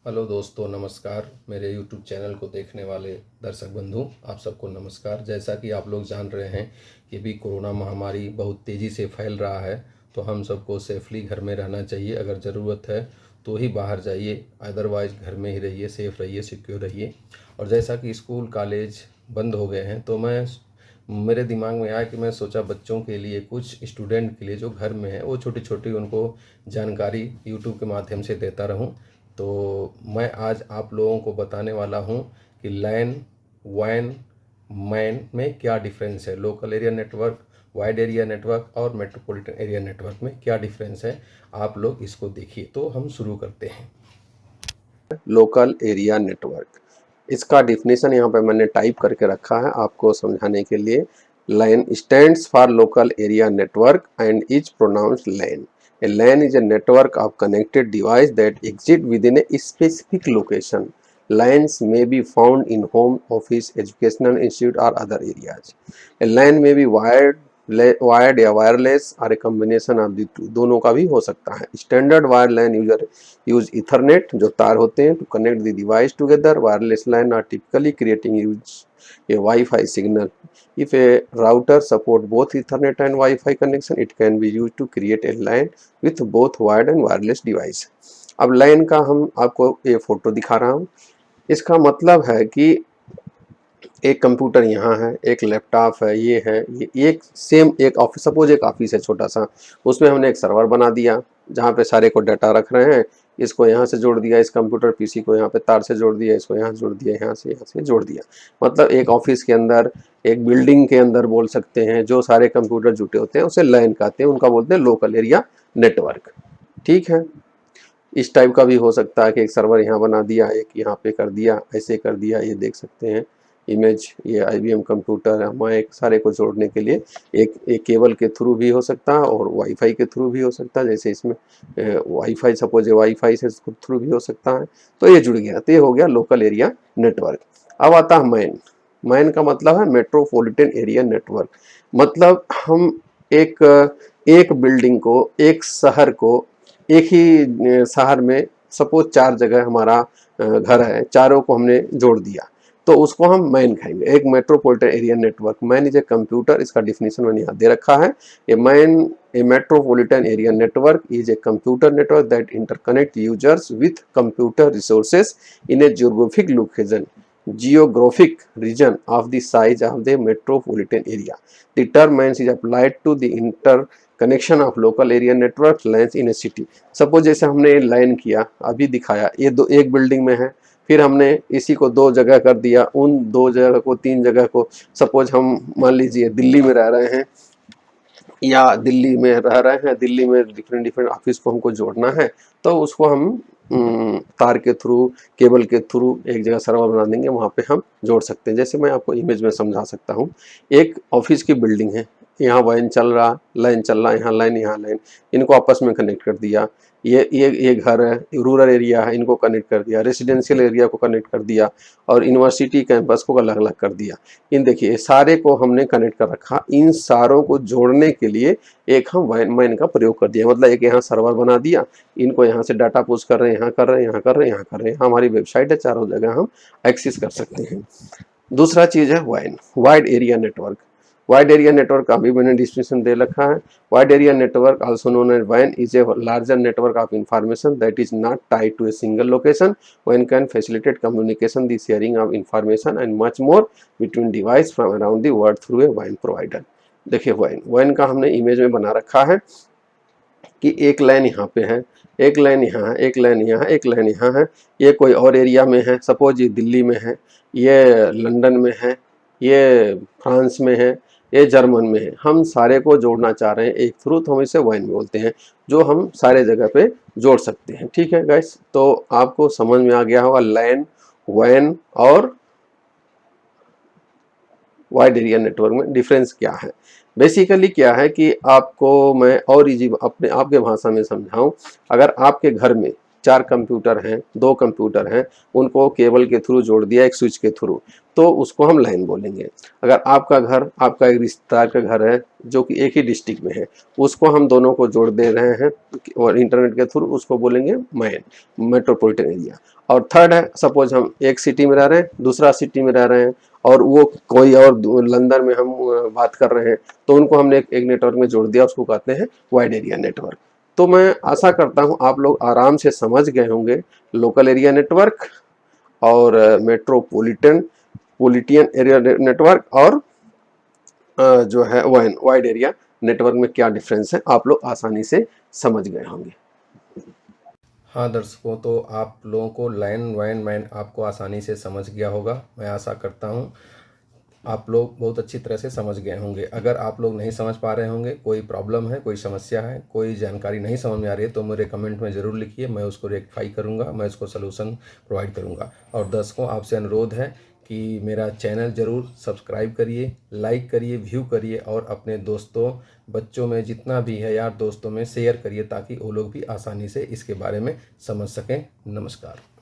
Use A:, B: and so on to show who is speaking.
A: Hello दोस्तों, नमस्कार। मेरे यूट्यूब चैनल को देखने वाले दर्शक बंधु, आप सबको नमस्कार। जैसा कि आप लोग जान रहे हैं कि अभी कोरोना महामारी बहुत तेज़ी से फैल रहा है, तो हम सबको सेफली घर में रहना चाहिए। अगर ज़रूरत है तो ही बाहर जाइए, अदरवाइज़ घर में ही रहिए, सेफ़ रहिए, सिक्योर रहिए। और जैसा कि स्कूल कॉलेज बंद हो गए हैं, तो मेरे दिमाग में आया कि मैं सोचा बच्चों के लिए, कुछ स्टूडेंट के लिए जो घर में है, वो छोटी छोटी उनको जानकारी यूट्यूब के माध्यम से देता रहूं। तो मैं आज आप लोगों को बताने वाला हूं कि लैन, वैन, मैन में क्या डिफरेंस है। Local area network, wide area network और मेट्रोपॉलिटन एरिया नेटवर्क में क्या डिफरेंस है, आप लोग इसको देखिए। तो हम शुरू करते हैं।
B: लोकल एरिया नेटवर्क, इसका डिफिनेशन यहाँ पे मैंने टाइप करके रखा है आपको समझाने के लिए। LAN stands for local area network and is pronounced LAN. A LAN is a network of connected device that exist within a specific location. LANs may be found in home, office, educational institute or other areas. A LAN may be wired या wireless और a combination of the two, दोनों का भी हो सकता है। Standard wire LAN user use ethernet, जो तार होते हैं, to connect the device together. Wireless LAN are typically creating use a Wi-Fi signal. If a router support both Ethernet and Wi-Fi connection, it can be used to create a LAN with both wired and wireless device. अब LAN का हम आपको ये photo दिखा रहा हूँ। इसका मतलब है कि एक कंप्यूटर यहाँ है, एक लैपटॉप है, ये है, ये एक सेम एक ऑफिस, सपोज एक ऑफिस है छोटा सा, उसमें हमने एक सर्वर बना दिया जहाँ पे सारे को डाटा रख रहे हैं। इसको यहाँ से जोड़ दिया, इस कंप्यूटर पीसी को यहाँ पे तार से जोड़ दिया, इसको यहाँ जोड़ दिया, यहाँ से जोड़ दिया। मतलब एक ऑफिस के अंदर, एक बिल्डिंग के अंदर बोल सकते हैं, जो सारे कंप्यूटर जुटे होते हैं उसे लैन कहते हैं, उनका बोलते हैं लोकल एरिया नेटवर्क। ठीक है, इस टाइप का भी हो सकता है कि एक सर्वर यहाँ बना दिया, एक यहाँ पे कर दिया, ऐसे कर दिया। ये देख सकते हैं इमेज, ये IBM कंप्यूटर है, माइक, सारे को जोड़ने के लिए एक केबल के थ्रू भी हो सकता है और वाईफाई के थ्रू भी हो सकता है। जैसे इसमें वाईफाई, सपोज वाईफाई से थ्रू भी हो सकता है। तो ये जुड़ गया, तो ये हो गया लोकल एरिया नेटवर्क। अब आता है मैन। मैन का मतलब है मेट्रोपॉलिटन एरिया नेटवर्क। मतलब हम एक बिल्डिंग को, एक शहर को, एक ही शहर में सपोज 4 जगह हमारा घर है, चारों को हमने जोड़ दिया, तो उसको हम मैन कहेंगे। एक metropolitan area network, man is a computer, इसका डिफिनेशन मैंने यहाँ दे रखा है। ए metropolitan area network is a computer network that interconnect users with computer resources in A geographic region of the size of the metropolitan area. The term means is applied to the interconnection of local area network lines in a city. Suppose जैसे हमने line किया, अभी दिखाया, ये दो एक building में है, फिर हमने इसी को 2 जगह कर दिया, उन 2 जगह को 3 जगह को, सपोज हम मान लीजिए दिल्ली में रह रहे हैं या दिल्ली में रह रहे हैं, दिल्ली में डिफरेंट ऑफिस को हमको जोड़ना है, तो उसको हम तार के थ्रू, केबल के थ्रू एक जगह सर्वर बना देंगे, वहाँ पे हम जोड़ सकते हैं। जैसे मैं आपको इमेज में समझा सकता हूँ। एक ऑफिस की बिल्डिंग है, यहाँ लाइन चल रहा, यहाँ लाइन, यहाँ लाइन, इनको आपस में कनेक्ट कर दिया। ये घर है, रूरल एरिया है, इनको कनेक्ट कर दिया, रेसिडेंशियल एरिया को कनेक्ट कर दिया और यूनिवर्सिटी कैंपस को अलग अलग कर दिया। इन देखिए सारे को हमने कनेक्ट कर रखा। इन सारों को जोड़ने के लिए एक हम मैन का प्रयोग कर दिया। मतलब एक यहाँ सर्वर बना दिया, इनको यहाँ से डाटा पुश कर रहे हैं, यहाँ कर रहे हैं, यहाँ कर रहे हैं, यहाँ कर रहे हैं। हमारी वेबसाइट है, चारों जगह हम एक्सेस कर सकते हैं। दूसरा चीज है वैन, wide area network. Wide area network का भी मैंने डिस्क्रिप्शन दे रखा है। Wide area network also known as WAN is a larger network of information that is not tied to a single location. WAN can facilitate communication, the sharing of information and much more between device from around the world through a WAN provider. देखिए WAN का हमने image में बना रखा है कि एक line यहाँ पे है, एक लाइन यहाँ है, एक लाइन यहाँ है, एक लाइन यहाँ है। ये कोई और एरिया में है, सपोज ये दिल्ली में है, ये लंदन में है, ये फ्रांस में है, ये जर्मन में है। हम सारे को जोड़ना चाह रहे हैं एक थ्रू, तो हम इसे WAN बोलते हैं, जो हम सारे जगह पे जोड़ सकते हैं। ठीक है गाइस, तो आपको समझ में आ गया होगा LAN, WAN और वाइड एरिया नेटवर्क में डिफरेंस क्या है। बेसिकली क्या है कि आपको मैं और इजी अपने आपके भाषा में समझाऊं। अगर आपके घर में 4 कंप्यूटर हैं, 2 कंप्यूटर हैं, उनको केबल के थ्रू जोड़ दिया एक स्विच के थ्रू, तो उसको हम लाइन बोलेंगे। अगर आपका घर, आपका एक रिश्तेदार का घर है जो कि एक ही डिस्ट्रिक्ट में है, उसको हम दोनों को जोड़ दे रहे हैं और इंटरनेट के थ्रू, उसको बोलेंगे मैन, मेट्रोपॉलिटन एरिया। और थर्ड है, सपोज हम एक सिटी में रह रहे हैं, दूसरा सिटी में रह रहे हैं और वो कोई और लंदन में हम बात कर रहे हैं, तो उनको हमने एक नेटवर्क में जोड़ दिया, उसको कहते हैं वाइड एरिया नेटवर्क। तो मैं आशा करता हूं आप लोग आराम से समझ गए होंगे लोकल एरिया नेटवर्क और मेट्रोपॉलिटन एरिया नेटवर्क और जो है वाइड एरिया नेटवर्क में क्या डिफरेंस है, आप लोग आसानी से समझ गए होंगे।
A: हाँ दर्शकों, तो आप लोगों को लाइन वाइन मैन आपको आसानी से समझ गया होगा। मैं आशा करता हूँ आप लोग बहुत अच्छी तरह से समझ गए होंगे। अगर आप लोग नहीं समझ पा रहे होंगे, कोई प्रॉब्लम है, कोई समस्या है, कोई जानकारी नहीं समझ में आ रही है, तो मेरे कमेंट में ज़रूर लिखिए, मैं उसको रेक्टिफाई करूँगा, मैं उसको सलूशन प्रोवाइड करूँगा। और दर्शकों, आपसे अनुरोध है कि मेरा चैनल ज़रूर सब्सक्राइब करिए, लाइक करिए, व्यू करिए और अपने दोस्तों, बच्चों में जितना भी है यार दोस्तों में शेयर करिए, ताकि वो लोग भी आसानी से इसके बारे में समझ सकें। नमस्कार।